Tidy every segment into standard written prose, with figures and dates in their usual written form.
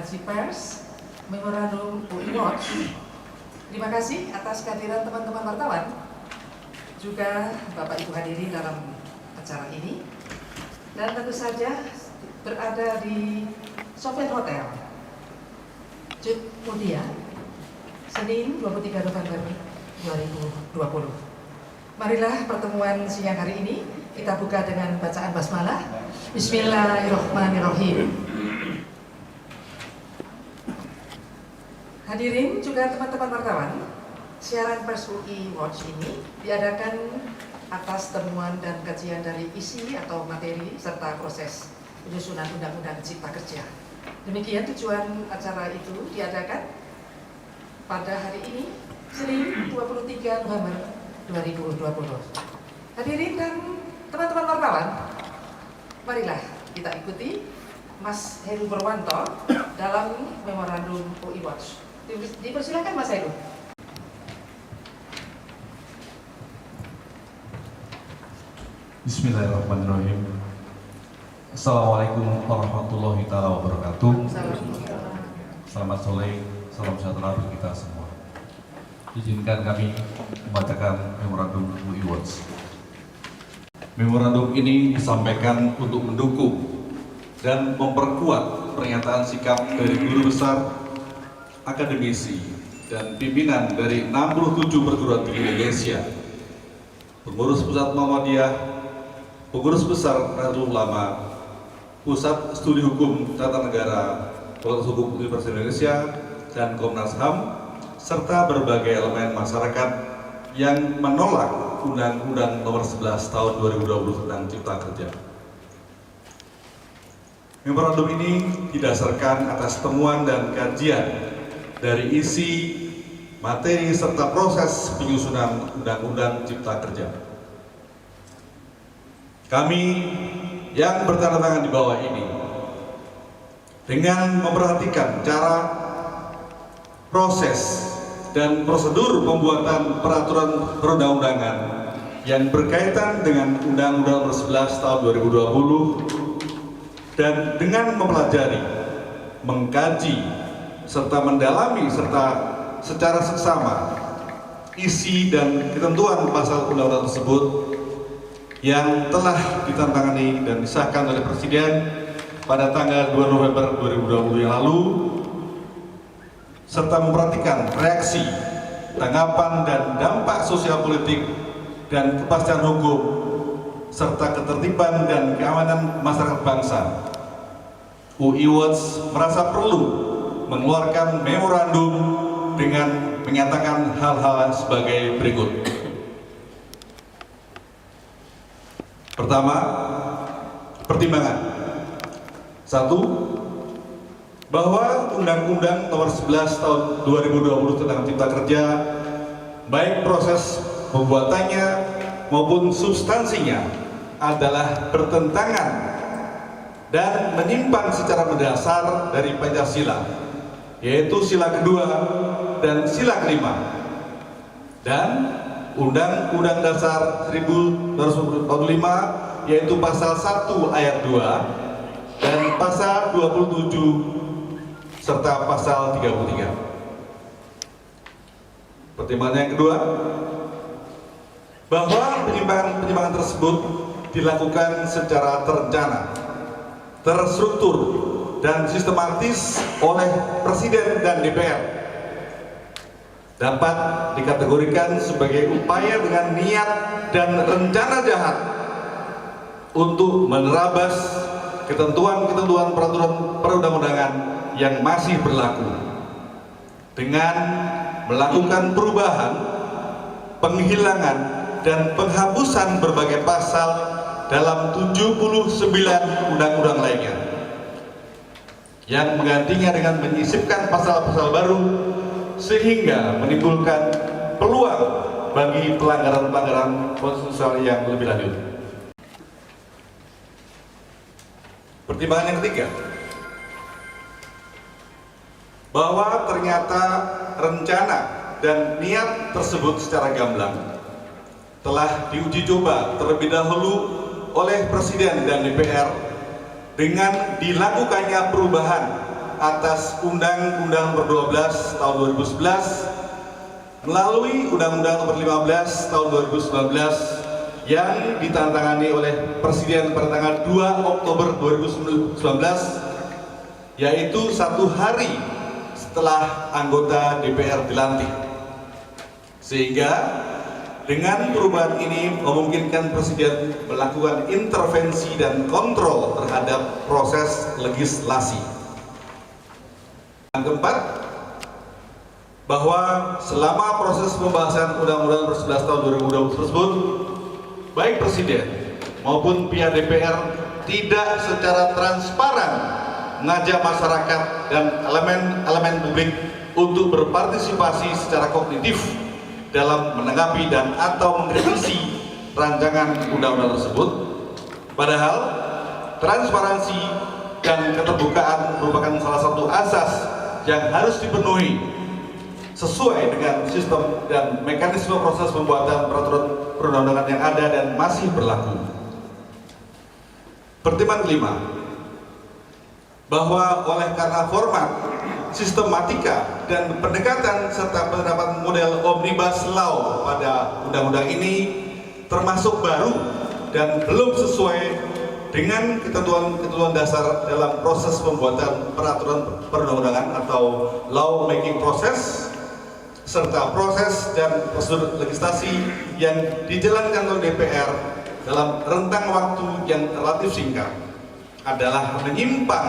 konferensi pers Memorandum UI Watch. Terima kasih atas kehadiran teman-teman wartawan, juga Bapak Ibu hadirin dalam acara ini, dan tentu saja berada di Sofian Hotel, Cut Mutia, Senin 23 November 2020. Marilah pertemuan siang hari ini kita buka dengan bacaan basmalah. Bismillahirrahmanirrahim. Hadirin juga teman-teman wartawan, siaran pers UI Watch ini diadakan atas temuan dan kajian dari isi atau materi serta proses penyusunan Undang-Undang Cipta Kerja. Demikian tujuan acara itu diadakan pada hari ini, Senin 23 November 2020. Hadirin dan teman-teman wartawan, marilah kita ikuti Mas Heru Purwanto dalam Memorandum UI Watch. Dipersilakan Mas Heru. Bismillahirrahmanirrahim. Assalamualaikum warahmatullahi wabarakatuh. Selamat sore, salam sejahtera bagi kita semua. Izinkan kami membacakan Memorandum UI Watch. Memorandum ini disampaikan untuk mendukung dan memperkuat pernyataan sikap dari guru besar, akademisi, dan pimpinan dari 67 perguruan tinggi Indonesia, pengurus pusat Muhammadiyah, pengurus besar Nahdlatul Ulama, Pusat Studi Hukum Tata Negara, Fakultas Hukum Universitas Indonesia, dan Komnas HAM, serta berbagai elemen masyarakat yang menolak Undang-Undang Nomor 11 Tahun 2020 tentang Cipta Kerja. Memorandum ini didasarkan atas temuan dan kajian dari isi, materi, serta proses penyusunan Undang-Undang Cipta Kerja. Kami yang bertanda tangan di bawah ini, dengan memperhatikan cara, proses, dan prosedur pembuatan peraturan perundang-undangan yang berkaitan dengan Undang-Undang Nomor 11 Tahun 2020, dan dengan mempelajari, mengkaji, serta mendalami serta secara seksama isi dan ketentuan pasal undang-undang tersebut yang telah ditantangani dan disahkan oleh Presiden pada tanggal 2 November 2020 yang lalu, serta memperhatikan reaksi, tanggapan, dan dampak sosial politik dan kepastian hukum serta ketertiban dan keamanan masyarakat bangsa, UI Watch merasa perlu mengeluarkan memorandum dengan menyatakan hal-hal sebagai berikut. Pertama, pertimbangan. 1. Bahwa Undang-Undang Nomor 11 Tahun 2020 tentang Cipta Kerja, baik proses pembuatannya maupun substansinya, adalah bertentangan dan menyimpang secara mendasar dari Pancasila, yaitu sila kedua dan sila kelima, dan Undang-Undang Dasar 1945, yaitu pasal 1 ayat 2 dan pasal 27 serta pasal 33. Pertimbangan yang kedua, bahwa penyimpangan tersebut dilakukan secara terencana, terstruktur, dan sistematis oleh Presiden dan DPR, dapat dikategorikan sebagai upaya dengan niat dan rencana jahat untuk menerabas ketentuan-ketentuan peraturan perundang-undangan yang masih berlaku dengan melakukan perubahan, penghilangan, dan penghapusan berbagai pasal dalam 79 undang-undang lainnya, yang menggantinya dengan menyisipkan pasal-pasal baru sehingga menimbulkan peluang bagi pelanggaran-pelanggaran konstitusional yang lebih lanjut. Pertimbangan yang ketiga, bahwa ternyata rencana dan niat tersebut secara gamblang telah diuji coba terlebih dahulu oleh Presiden dan DPR dengan dilakukannya perubahan atas Undang-Undang Nomor 12 Tahun 2011 melalui Undang-Undang Nomor 15 Tahun 2019 yang ditandatangani oleh Presiden pada tanggal 2 Oktober 2019, yaitu 1 hari setelah anggota DPR dilantik. Sehingga dengan perubahan ini memungkinkan Presiden melakukan intervensi dan kontrol terhadap proses legislasi. Yang keempat, bahwa selama proses pembahasan Undang-Undang Nomor 11 Tahun 2020 tersebut, baik Presiden maupun pihak DPR tidak secara transparan mengajak masyarakat dan elemen publik untuk berpartisipasi secara kognitif dalam menanggapi dan atau mengkritisi rancangan undang-undang tersebut. Padahal transparansi dan keterbukaan merupakan salah satu asas yang harus dipenuhi sesuai dengan sistem dan mekanisme proses pembuatan peraturan perundang-undangan yang ada dan masih berlaku. Pertimbangan kelima, bahwa oleh karena format, sistematika, dan pendekatan serta penerapan model omnibus law pada undang-undang ini termasuk baru dan belum sesuai dengan ketentuan dasar dalam proses pembuatan peraturan perundang-undangan atau law making process, serta proses dan prosedur legislasi yang dijalankan oleh DPR dalam rentang waktu yang relatif singkat adalah menyimpang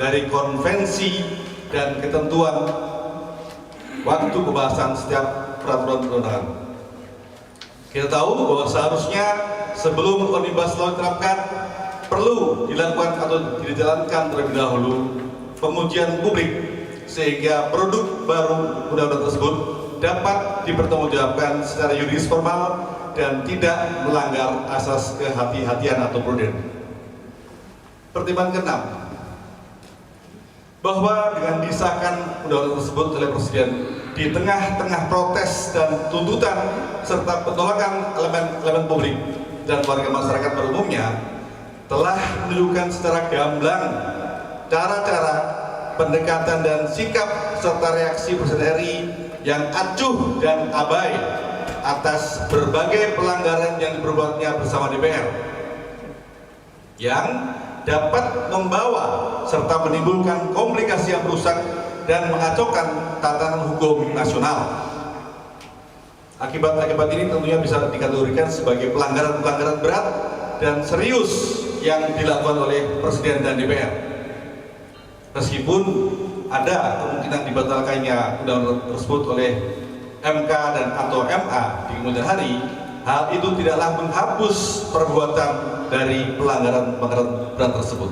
dari konvensi dan ketentuan waktu pembahasan setiap peraturan perundangan. Kita tahu bahwa seharusnya sebelum omnibus law diterapkan perlu dilakukan atau dijalankan terlebih dahulu pengujian publik sehingga produk baru undang-undang tersebut dapat dipertanggungjawabkan secara yuridis formal dan tidak melanggar asas kehati-hatian atau prudent. Pertimbangan keenam, bahwa dengan disahkan undang-undang tersebut oleh Presiden di tengah-tengah protes dan tuntutan serta penolakan elemen publik dan warga masyarakat pada umumnya telah menunjukkan secara gamblang cara-cara, pendekatan dan sikap serta reaksi Presiden RI yang acuh dan abai atas berbagai pelanggaran yang diperbuatnya bersama DPR yang dapat membawa serta menimbulkan komplikasi yang merusak dan mengacaukan tatanan hukum nasional. Akibat-akibat ini tentunya bisa dikategorikan sebagai pelanggaran-pelanggaran berat dan serius yang dilakukan oleh Presiden dan DPR. Meskipun ada kemungkinan dibatalkannya undang-undang tersebut oleh MK dan atau MA di kemudian hari, hal itu tidaklah menghapus perbuatan dari pelanggaran-pelanggaran berat tersebut.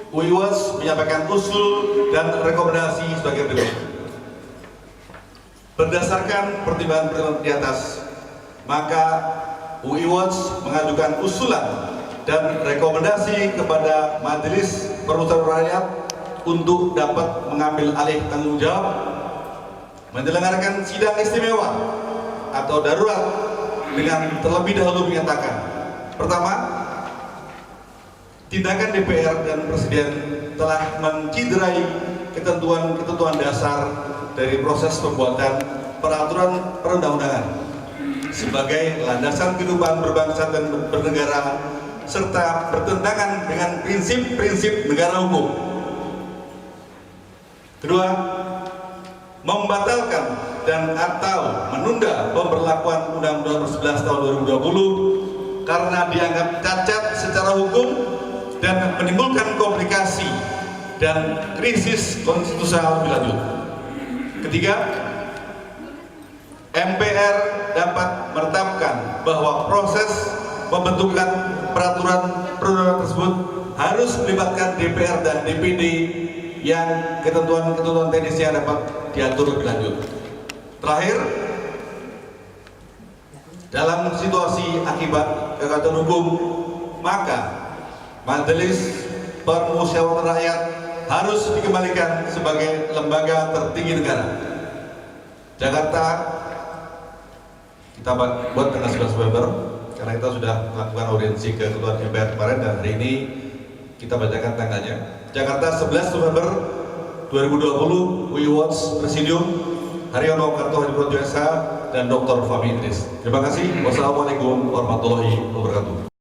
UIWAS menyampaikan usul dan rekomendasi sebagai berikut. Berdasarkan pertimbangan di atas, maka UIWAS mengajukan usulan dan rekomendasi kepada Majelis Permusyawaratan Rakyat untuk dapat mengambil alih tanggung jawab menyelenggarakan sidang istimewa atau darurat dengan terlebih dahulu menyatakan: pertama, tindakan DPR dan Presiden telah menciderai ketentuan dasar dari proses pembuatan peraturan perundang-undangan sebagai landasan kehidupan berbangsa dan bernegara serta bertentangan dengan prinsip-prinsip negara hukum. Kedua, membatalkan dan atau menunda pemberlakuan Undang-Undang Nomor 11 Tahun 2020 karena dianggap cacat secara hukum dan menimbulkan komplikasi dan krisis konstitusional lebih lanjut. Ketiga, MPR dapat menetapkan bahwa proses pembentukan peraturan perundang-undangan tersebut harus melibatkan DPR dan DPD yang ketentuan-ketentuan teknisnya dapat diatur lebih lanjut. Terakhir, dalam situasi akibat kegagalan hukum, maka Majelis Permusyawaratan Rakyat harus dikembalikan sebagai lembaga tertinggi negara. Jakarta, kita buat tanggal 11 November karena kita sudah melakukan audiensi ke Ketua DPR kemarin dan hari ini kita bacakan tanggalnya. Jakarta 11 November 2020, UI Awards Presidium Haryono Kartohadipurwo SH dan Dr. Fahmi Idris. Terima kasih. Wassalamualaikum warahmatullahi wabarakatuh.